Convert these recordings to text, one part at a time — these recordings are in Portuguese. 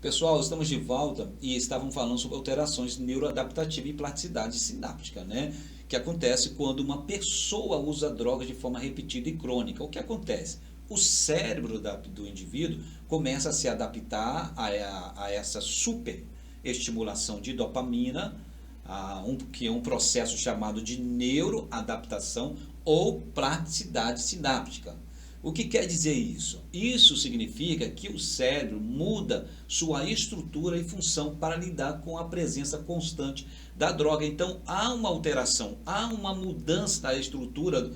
Pessoal, estamos de volta e estavam falando sobre alterações neuroadaptativas e plasticidade sináptica, né? Que acontece quando uma pessoa usa drogas de forma repetida e crônica. O que acontece? O cérebro do indivíduo começa a se adaptar a essa super estimulação de dopamina, que é um processo chamado de neuroadaptação ou plasticidade sináptica. O que quer dizer isso? Isso significa que o cérebro muda sua estrutura e função para lidar com a presença constante da droga. Então há uma alteração, há uma mudança da estrutura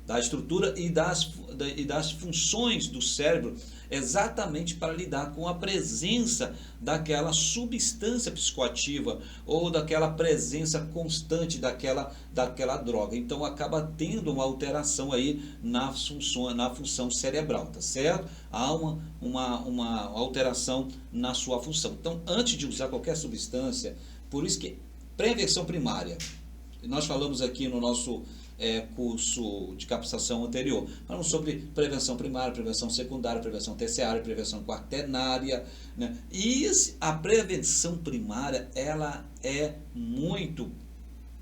da estrutura e das funções do cérebro, exatamente para lidar com a presença daquela substância psicoativa ou daquela presença constante daquela droga. Então acaba tendo uma alteração aí na função cerebral, tá certo? Há uma alteração na sua função. Então, antes de usar qualquer substância, por isso que prevenção primária, nós falamos aqui no nosso curso de capacitação anterior. Falamos sobre prevenção primária, prevenção secundária, prevenção terciária, prevenção quaternária, né? E a prevenção primária, ela é muito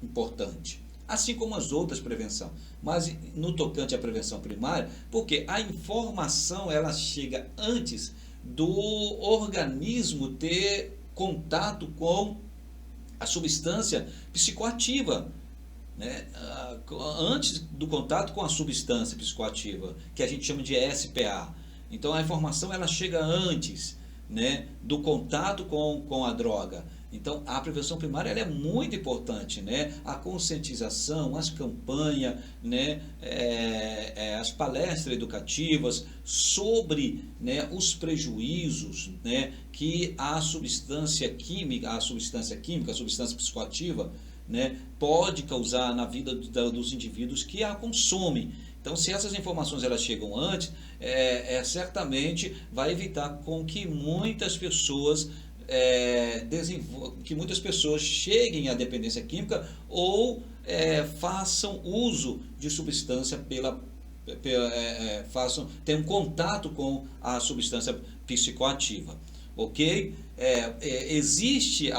importante, assim como as outras prevenções. Mas no tocante à prevenção primária, porque a informação ela chega antes do organismo ter contato com a substância psicoativa, né? Antes do contato com a substância psicoativa, que a gente chama de SPA. Então a informação ela chega antes, né, do contato com a droga. Então a prevenção primária ela é muito importante, né? A conscientização, as campanhas, né, as palestras educativas sobre, né, os prejuízos, né, que a substância química, a substância psicoativa, né, pode causar na vida dos indivíduos que a consomem. Então, se essas informações elas chegam antes, certamente vai evitar com que muitas pessoas cheguem à dependência química ou façam uso de substância tenham contato com a substância psicoativa. Ok? Existe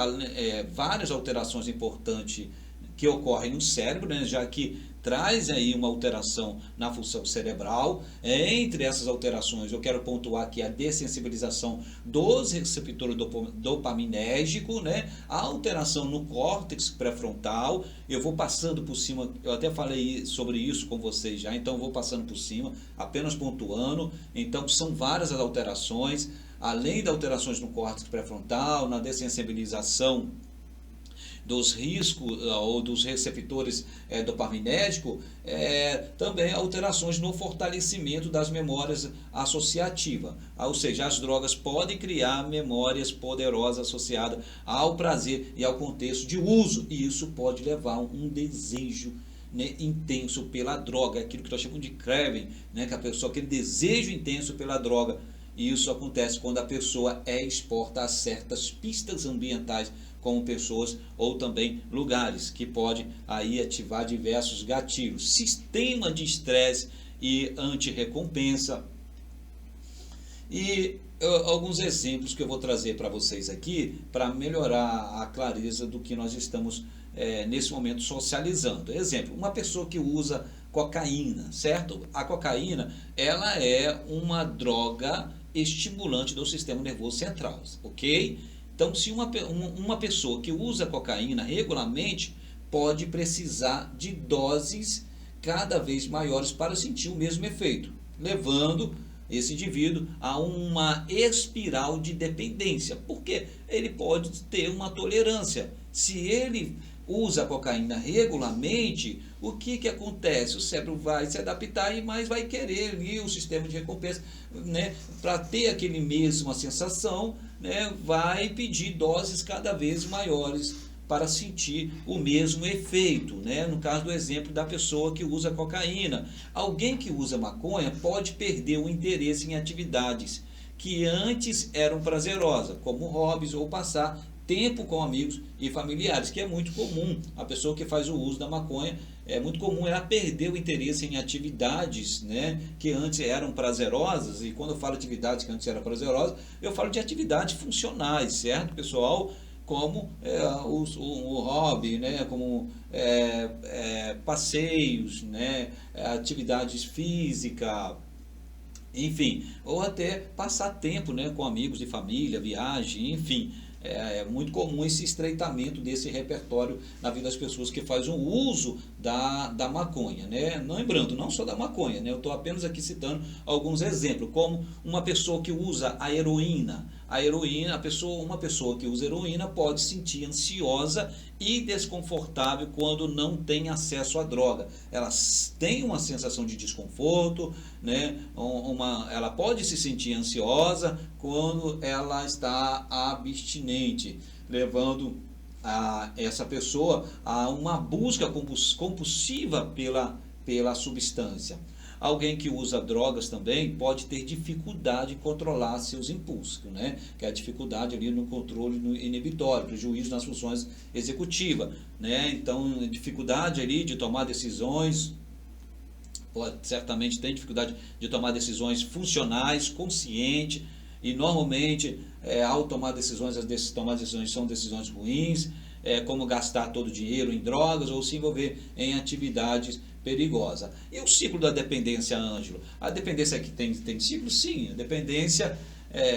várias alterações importantes que ocorrem no cérebro, né, já que traz aí uma alteração na função cerebral. Entre essas alterações, eu quero pontuar aqui a dessensibilização dos receptores dopaminérgicos, né, a alteração no córtex pré-frontal. Eu vou passando por cima, eu até falei sobre isso com vocês já, então eu vou passando por cima, apenas pontuando. Então são várias as alterações, além de alterações no córtex pré-frontal, na dessensibilização dos riscos ou dos receptores dopaminérgicos, também alterações no fortalecimento das memórias associativas. Ou seja, as drogas podem criar memórias poderosas associadas ao prazer e ao contexto de uso, e isso pode levar a um desejo, né, intenso pela droga, aquilo que nós chamamos de craving, né, que a pessoa, aquele desejo intenso pela droga. E isso acontece quando a pessoa é exposta a certas pistas ambientais, como pessoas ou também lugares, que pode aí ativar diversos gatilhos. Sistema de estresse e antirrecompensa. E alguns exemplos que eu vou trazer para vocês aqui, para melhorar a clareza do que nós estamos nesse momento socializando. Exemplo, uma pessoa que usa cocaína, certo? A cocaína, ela é uma droga estimulante do sistema nervoso central, ok? Então, se uma pessoa que usa cocaína regularmente pode precisar de doses cada vez maiores para sentir o mesmo efeito, levando esse indivíduo a uma espiral de dependência, porque ele pode ter uma tolerância. Se ele usa a cocaína regularmente, o que acontece? O cérebro vai se adaptar e mais vai querer ali o sistema de recompensa, né, para ter aquele mesma sensação, né, vai pedir doses cada vez maiores para sentir o mesmo efeito, né? No caso do exemplo da pessoa que usa cocaína. Alguém que usa maconha pode perder o interesse em atividades que antes eram prazerosas, como hobbies ou passar tempo com amigos e familiares, que é muito comum. A pessoa que faz o uso da maconha, é muito comum ela perder o interesse em atividades, né, que antes eram prazerosas. E quando eu falo atividades que antes eram prazerosas, eu falo de atividades funcionais, certo, pessoal? Como o hobby, né, como passeios, né, atividades físicas, enfim, ou até passar tempo, né, com amigos de família, viagem, enfim. É muito comum esse estreitamento desse repertório na vida das pessoas que fazem o uso da maconha, né? Lembrando, não só da maconha, né? Eu estou apenas aqui citando alguns exemplos, como uma pessoa que usa a heroína. A heroína, uma pessoa que usa heroína pode se sentir ansiosa e desconfortável quando não tem acesso à droga. Ela tem uma sensação de desconforto, né? Ela pode se sentir ansiosa quando ela está abstinente, levando essa pessoa a uma busca compulsiva pela substância. Alguém que usa drogas também pode ter dificuldade em controlar seus impulsos, né? Que é a dificuldade ali no controle inibitório, prejuízo nas funções executivas, né? Então, dificuldade ali de tomar decisões, certamente tem dificuldade de tomar decisões funcionais, conscientes, e normalmente, ao tomar decisões, tomar decisões são decisões ruins, como gastar todo o dinheiro em drogas ou se envolver em atividades perigosa. E o ciclo da dependência, Ângelo? A dependência que tem ciclo? Sim, a dependência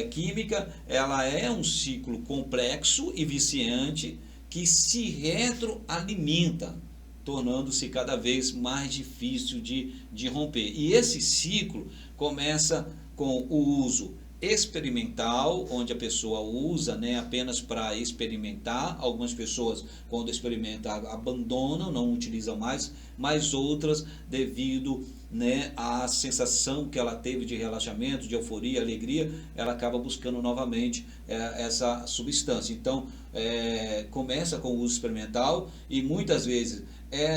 química, ela é um ciclo complexo e viciante que se retroalimenta, tornando-se cada vez mais difícil de romper. E esse ciclo começa com o uso experimental, onde a pessoa usa, né, apenas para experimentar. Algumas pessoas, quando experimentam, abandonam, não utilizam mais, mas outras, devido, né, à sensação que ela teve de relaxamento, de euforia, alegria, ela acaba buscando novamente essa substância. Então, começa com o uso experimental e muitas vezes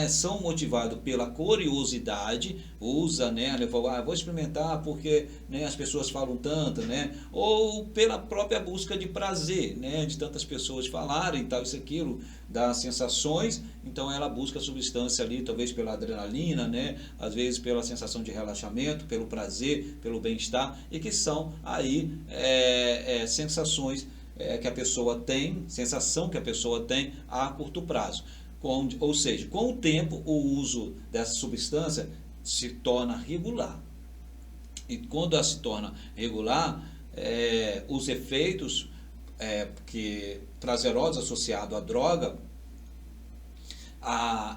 são motivados pela curiosidade, usa, né, vou experimentar porque, né, as pessoas falam tanto, né, ou pela própria busca de prazer, né, de tantas pessoas falarem tal, isso, aquilo, das sensações. Então ela busca a substância ali, talvez pela adrenalina, né, às vezes pela sensação de relaxamento, pelo prazer, pelo bem-estar, e que são aí sensações que a pessoa tem, sensação que a pessoa tem a curto prazo. Ou seja, com o tempo, o uso dessa substância se torna regular. E quando ela se torna regular, os efeitos prazerosos associados à droga,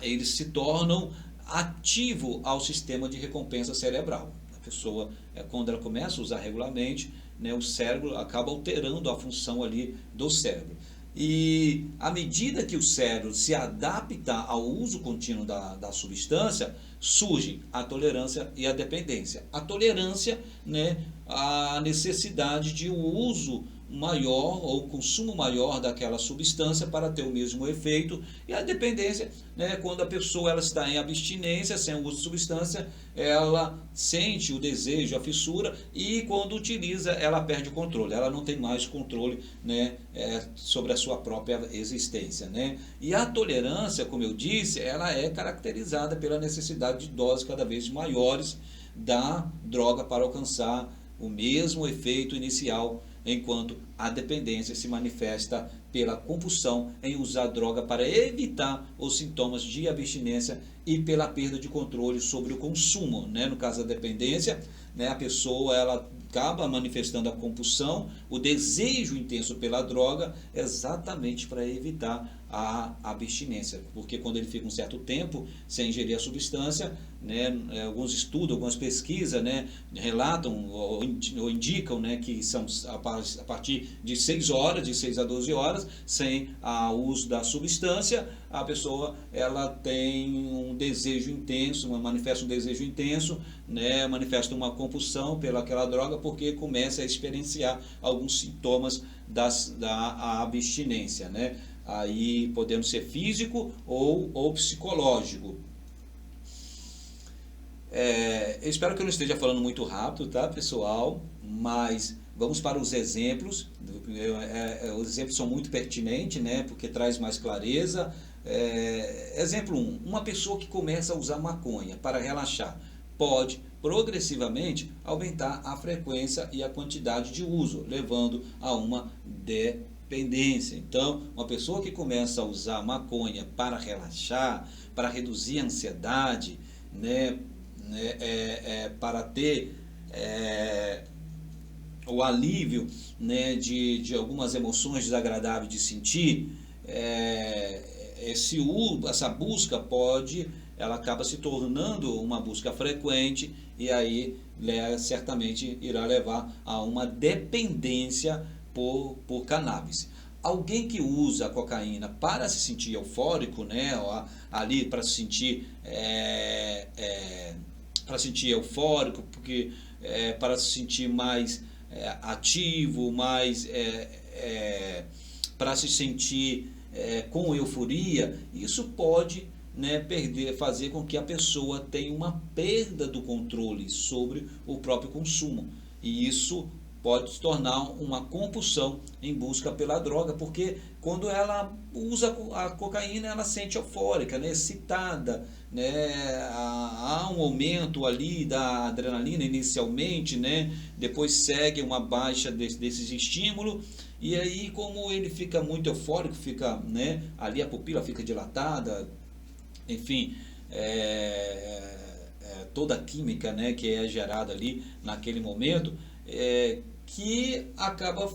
eles se tornam ativo ao sistema de recompensa cerebral. A pessoa, quando ela começa a usar regularmente, né, o cérebro acaba alterando a função ali do cérebro. E à medida que o cérebro se adapta ao uso contínuo da substância, surge a tolerância e a dependência. A tolerância, né, a necessidade de um uso maior ou consumo maior daquela substância para ter o mesmo efeito, e a dependência, né, quando a pessoa ela está em abstinência, sem o uso de substância, ela sente o desejo, a fissura, e quando utiliza, ela perde o controle, ela não tem mais controle, né, sobre a sua própria existência, né? E a tolerância, como eu disse, ela é caracterizada pela necessidade de doses cada vez maiores da droga para alcançar o mesmo efeito inicial, enquanto a dependência se manifesta pela compulsão em usar droga para evitar os sintomas de abstinência e pela perda de controle sobre o consumo, né? No caso da dependência, né, a pessoa ela acaba manifestando a compulsão, o desejo intenso pela droga, exatamente para evitar a abstinência, porque quando ele fica um certo tempo sem ingerir a substância, né, alguns estudos, algumas pesquisas, né, relatam ou indicam, né, que são a partir de 6 horas, de 6 a 12 horas, sem o uso da substância, a pessoa ela tem um desejo intenso, manifesta um desejo intenso, né, manifesta uma compulsão pelaquela droga, porque começa a experienciar alguns sintomas da abstinência, né? Aí podendo ser físico ou psicológico. Eu espero que eu não esteja falando muito rápido, tá, pessoal? Mas Vamos para os exemplos. Os exemplos são muito pertinentes, né, porque traz mais clareza. Exemplo 1, uma pessoa que começa a usar maconha para relaxar pode progressivamente aumentar a frequência e a quantidade de uso, levando a uma dependência. Então, uma pessoa que começa a usar maconha para relaxar, para reduzir a ansiedade, né, para ter o alívio, né, de algumas emoções desagradáveis de sentir, essa busca ela acaba se tornando uma busca frequente e aí certamente irá levar a uma dependência por cannabis. Alguém que usa a cocaína para se sentir eufórico, né, ali para se sentir eufórico, porque para se sentir mais ativo, mais para se sentir com euforia, isso pode, né, fazer com que a pessoa tenha uma perda do controle sobre o próprio consumo. E isso pode se tornar uma compulsão em busca pela droga, porque quando ela usa a cocaína, ela se sente eufórica, né, excitada, né, há um aumento ali da adrenalina inicialmente, né, depois segue uma baixa desses estímulos, e aí como ele fica muito eufórico, fica, né, ali a pupila fica dilatada, enfim, toda a química, né, que é gerada ali naquele momento, que acaba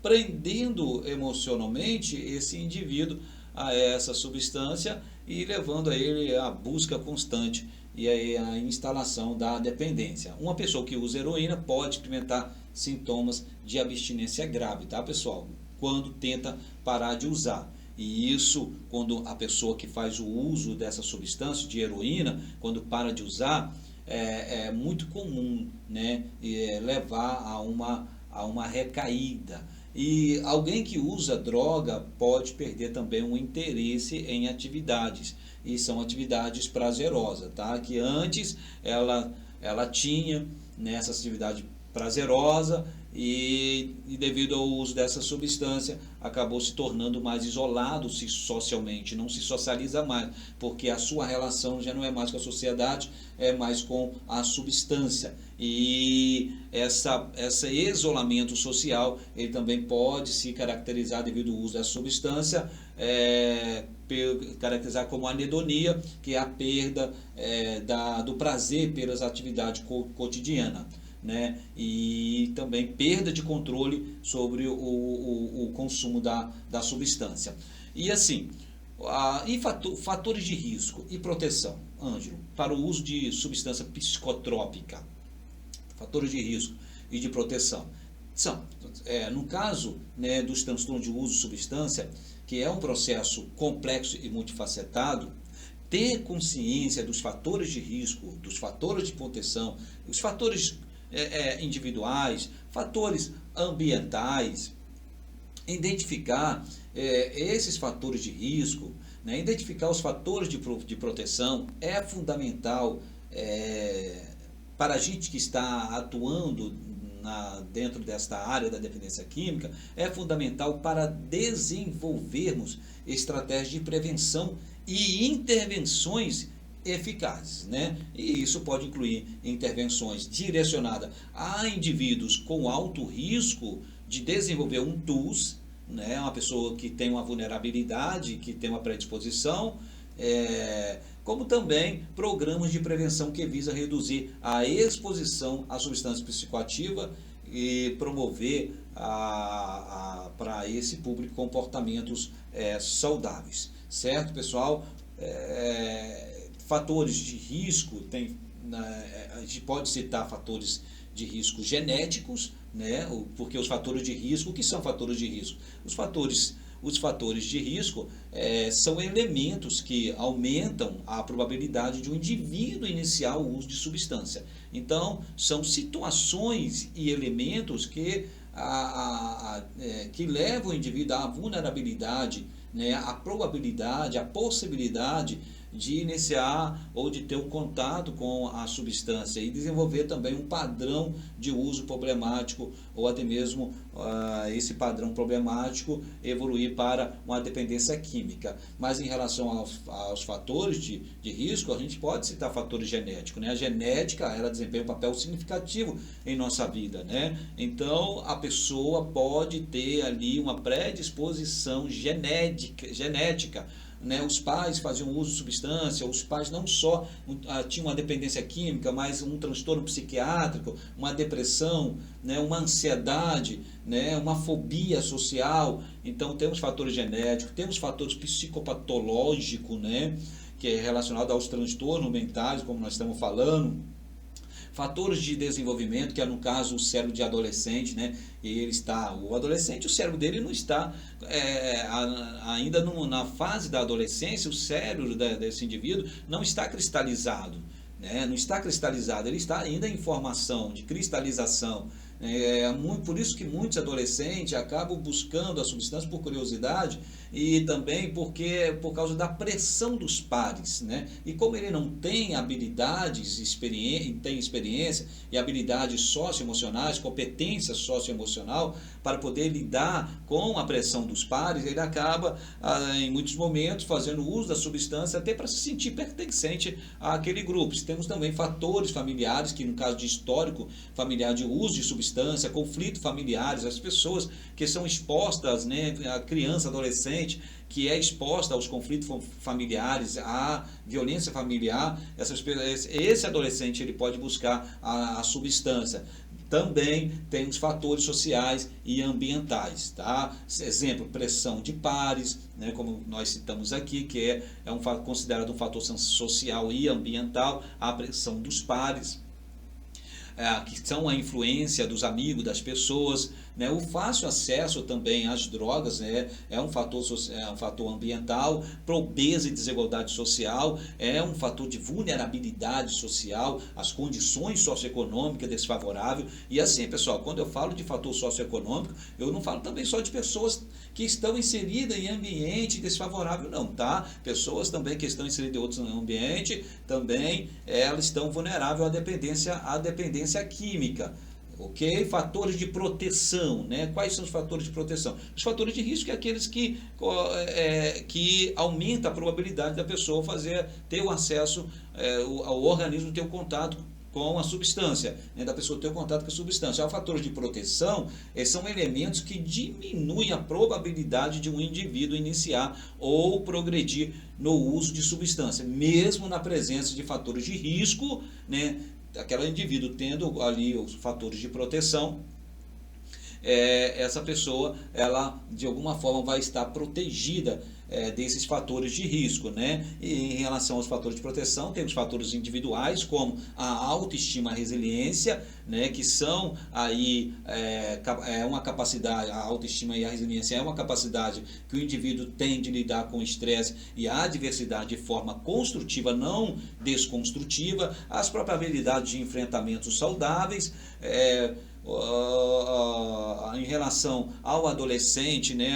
prendendo emocionalmente esse indivíduo a essa substância e levando a ele à busca constante e a instalação da dependência. Uma pessoa que usa heroína pode experimentar sintomas de abstinência grave, tá, pessoal? Quando tenta parar de usar. E isso, quando a pessoa que faz o uso dessa substância, de heroína, quando para de usar, é muito comum, né, levar a uma recaída. E alguém que usa droga pode perder também um interesse em atividades, e são atividades prazerosas, tá? Que antes ela tinha, né, essa atividade prazerosa e devido ao uso dessa substância acabou se tornando mais isolado socialmente, não se socializa mais, porque a sua relação já não é mais com a sociedade, é mais com a substância. E esse isolamento social, ele também pode se caracterizar devido ao uso da substância, caracterizar como anedonia, que é a perda do prazer pelas atividades cotidianas, né? E também perda de controle sobre o consumo da substância. E assim, fatores de risco e proteção, Ângelo, para o uso de substância psicotrópica. Fatores de risco e de proteção são, no caso, né, dos transtornos de uso de substância, que é um processo complexo e multifacetado, ter consciência dos fatores de risco, dos fatores de proteção, os fatores individuais, fatores ambientais, identificar esses fatores de risco, né, identificar os fatores de proteção é fundamental para a gente que está atuando dentro desta área da dependência química, é fundamental para desenvolvermos estratégias de prevenção e intervenções eficazes, né? E isso pode incluir intervenções direcionadas a indivíduos com alto risco de desenvolver um TUS, né? Uma pessoa que tem uma vulnerabilidade, que tem uma predisposição, como também programas de prevenção que visa reduzir a exposição à substância psicoativa e promover para esse público comportamentos saudáveis, certo, pessoal? Fatores de risco, a gente pode citar fatores de risco genéticos, né? Porque os fatores de risco, o que são fatores de risco? Os fatores de risco são elementos que aumentam a probabilidade de um indivíduo iniciar o uso de substância. Então, são situações e elementos que levam o indivíduo à vulnerabilidade, né, a probabilidade, a possibilidade de iniciar ou de ter um contato com a substância e desenvolver também um padrão de uso problemático, ou até mesmo esse padrão problemático evoluir para uma dependência química. Mas em relação aos fatores de risco, a gente pode citar fatores genéticos, né? A genética, ela desempenha um papel significativo em nossa vida, né? Então a pessoa pode ter ali uma predisposição genética, né? Os pais faziam uso de substância, os pais não só tinham uma dependência química, mas um transtorno psiquiátrico, uma depressão, né? Uma ansiedade, né? Uma fobia social. Então temos fatores genéticos, temos fatores psicopatológicos, né? Que é relacionado aos transtornos mentais, como nós estamos falando. Fatores de desenvolvimento, que é no caso o cérebro de adolescente, né? O adolescente, o cérebro dele não está ainda na fase da adolescência, o cérebro desse indivíduo não está cristalizado, né? Não está cristalizado, ele está ainda em formação, de cristalização. Por isso que muitos adolescentes acabam buscando a substância por curiosidade e também por causa da pressão dos pares, né? E como ele não tem habilidades, tem experiência e habilidades socioemocionais, competência socioemocional para poder lidar com a pressão dos pares, ele acaba em muitos momentos fazendo uso da substância até para se sentir pertencente àquele grupo. Temos também fatores familiares, que no caso de histórico familiar de uso de substância, conflitos familiares, as pessoas que são expostas, né, a criança, adolescente, que é exposta aos conflitos familiares, à violência familiar, esse adolescente ele pode buscar a substância. Também tem os fatores sociais e ambientais, tá? Exemplo, pressão de pares, né, como nós citamos aqui, que é considerado um fator social e ambiental, a pressão dos pares, que são a influência dos amigos, das pessoas, né? O fácil acesso também às drogas, né? É um fator ambiental, pobreza e desigualdade social, é um fator de vulnerabilidade social, as condições socioeconômicas desfavoráveis. E assim, pessoal, quando eu falo de fator socioeconômico, eu não falo também só de pessoas que estão inseridas em ambiente desfavorável, não, tá? Pessoas também que estão inseridas em outros ambientes, também elas estão vulneráveis à dependência química. Ok? Fatores de proteção, né? Quais são os fatores de proteção? Os fatores de risco é aqueles que aumentam a probabilidade da pessoa ter o acesso ao organismo, ter o contato com a substância, né? Da pessoa ter o contato com a substância. Os fatores de proteção são elementos que diminuem a probabilidade de um indivíduo iniciar ou progredir no uso de substância, mesmo na presença de fatores de risco, né? Aquele indivíduo tendo ali os fatores de proteção, essa pessoa, ela de alguma forma vai estar protegida desses fatores de risco, né? E em relação aos fatores de proteção, temos fatores individuais como a autoestima, a resiliência, né? Que são aí uma capacidade, a autoestima e a resiliência é uma capacidade que o indivíduo tem de lidar com o estresse e a adversidade de forma construtiva, não desconstrutiva, as próprias habilidades de enfrentamentos saudáveis, em relação ao adolescente, né?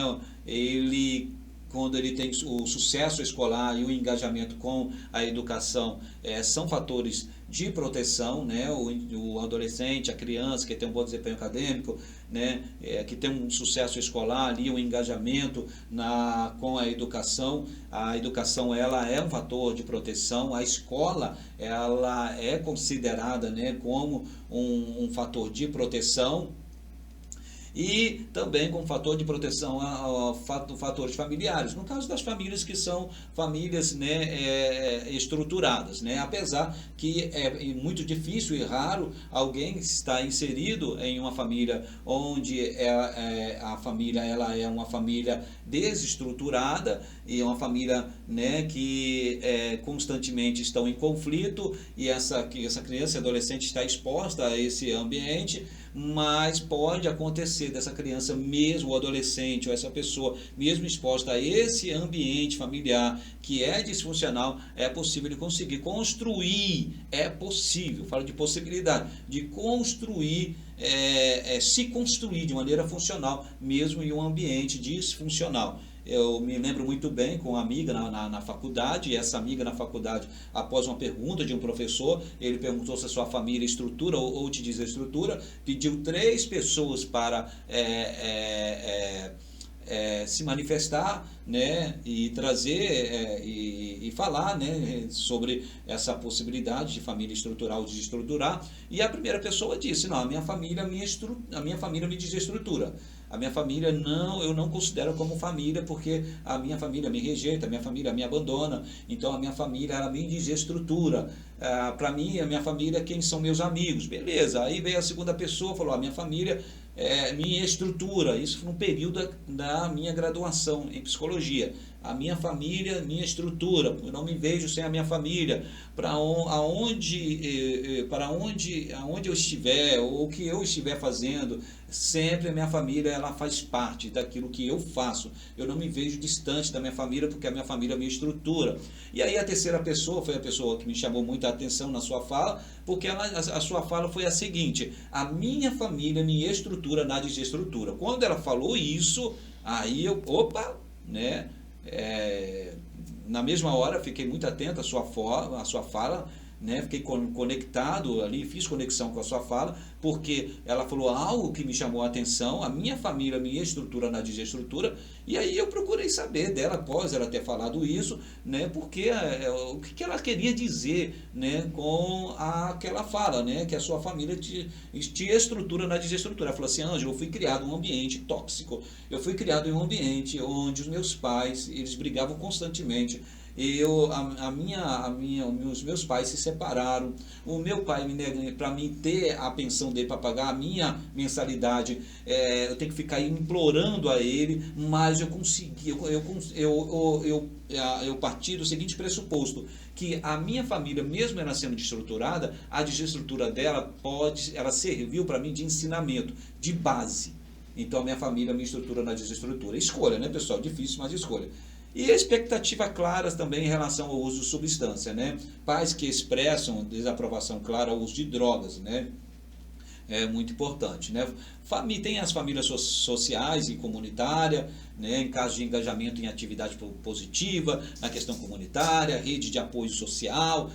Quando ele tem o sucesso escolar e o engajamento com a educação, são fatores de proteção, né? O adolescente, a criança que tem um bom desempenho acadêmico, né? Que tem um sucesso escolar ali, o engajamento com a educação ela é um fator de proteção. A escola ela é considerada, né, como um fator de proteção. E também como fator de proteção fatores familiares, no caso das famílias que são famílias, né, estruturadas, né? Apesar que é muito difícil e raro alguém estar inserido em uma família onde a família ela é uma família desestruturada e uma família, né, que constantemente estão em conflito, e essa criança e adolescente está exposta a esse ambiente. Mas pode acontecer dessa criança mesmo, ou adolescente, ou essa pessoa mesmo exposta a esse ambiente familiar que é disfuncional, é possível de conseguir construir, falo de possibilidade, de construir se construir de maneira funcional, mesmo em um ambiente disfuncional. Eu me lembro muito bem com uma amiga na faculdade, e essa amiga na faculdade, após uma pergunta de um professor, ele perguntou se a sua família estrutura ou te desestrutura, pediu 3 pessoas para se manifestar, né, e trazer e falar, né, sobre essa possibilidade de família estruturar ou desestruturar. E a primeira pessoa disse: não, a minha família me desestrutura. A minha família eu não considero como família, porque a minha família me rejeita, a minha família me abandona, então a minha família ela me desestrutura. Para mim, a minha família, quem são meus amigos? Beleza, aí veio a segunda pessoa e falou: a minha família me estrutura. Isso no período da minha graduação em psicologia. A minha família, minha estrutura, eu não me vejo sem a minha família. Aonde eu estiver, ou o que eu estiver fazendo, sempre a minha família ela faz parte daquilo que eu faço. Eu não me vejo distante da minha família, porque a minha família me estrutura. E aí a terceira pessoa foi a pessoa que me chamou muita atenção na sua fala, porque a sua fala foi a seguinte: a minha família me estrutura na desestrutura. Quando ela falou isso, aí né? Na mesma hora fiquei muito atento à sua fala, né? Fiquei conectado ali, fiz conexão com a sua fala, porque ela falou algo que me chamou a atenção: a minha família me estrutura na desestrutura. E aí eu procurei saber dela, após ela ter falado isso, né? Porque o que ela queria dizer, né, com aquela fala, né, que a sua família te estrutura na desestrutura. Ela falou assim: Ângelo, eu fui criado em um ambiente tóxico, eu fui criado em um ambiente onde os meus pais, eles brigavam constantemente. Os meus pais se separaram. O meu pai, para mim ter a pensão dele, para pagar a minha mensalidade, eu tenho que ficar implorando a ele, mas eu consegui, eu parti do seguinte pressuposto: que a minha família, mesmo ela sendo desestruturada, a desestrutura dela ela serviu para mim de ensinamento, de base. Então a minha família me estrutura na desestrutura. Escolha, né, pessoal? Difícil, mas escolha. E expectativas claras também em relação ao uso de substância, né? Pais que expressam desaprovação clara ao uso de drogas, né? É muito importante, né? Tem as famílias sociais e comunitárias, né, em caso de engajamento em atividade positiva, na questão comunitária, rede de apoio social,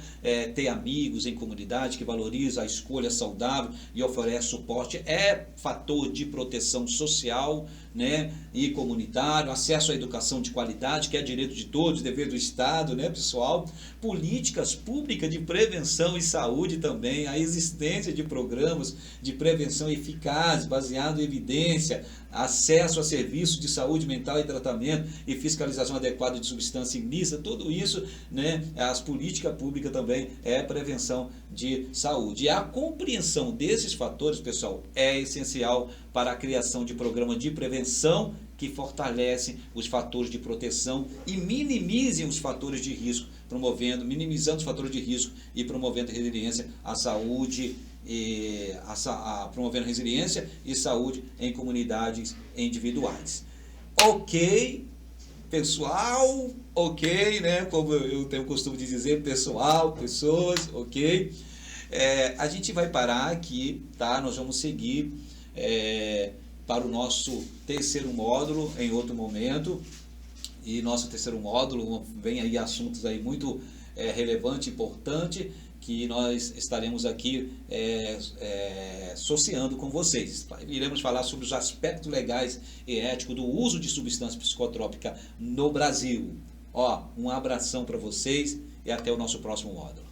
ter amigos em comunidade que valoriza a escolha saudável e oferece suporte, é fator de proteção social, né, e comunitário. Acesso à educação de qualidade, que é direito de todos, dever do Estado, né, pessoal. Políticas públicas de prevenção e saúde também, a existência de programas de prevenção eficazes, baseado em evidência, acesso a serviços de saúde mental e tratamento e fiscalização adequada de substância ilícita, tudo isso, né, as políticas públicas também é prevenção de saúde. E a compreensão desses fatores, pessoal, é essencial para a criação de programas de prevenção que fortalecem os fatores de proteção e minimizem os fatores de risco, minimizando os fatores de risco e promovendo resiliência à saúde, promovendo resiliência e saúde em comunidades individuais. Ok, pessoal, ok, né? Como eu tenho o costume de dizer, pessoal, pessoas, ok. A gente vai parar aqui, tá? Nós vamos seguir para o nosso terceiro módulo em outro momento. E nosso terceiro módulo vem aí assuntos aí muito relevantes, importantes, que nós estaremos aqui associando com vocês. Iremos falar sobre os aspectos legais e éticos do uso de substância psicotrópica no Brasil. Um abração para vocês e até o nosso próximo módulo.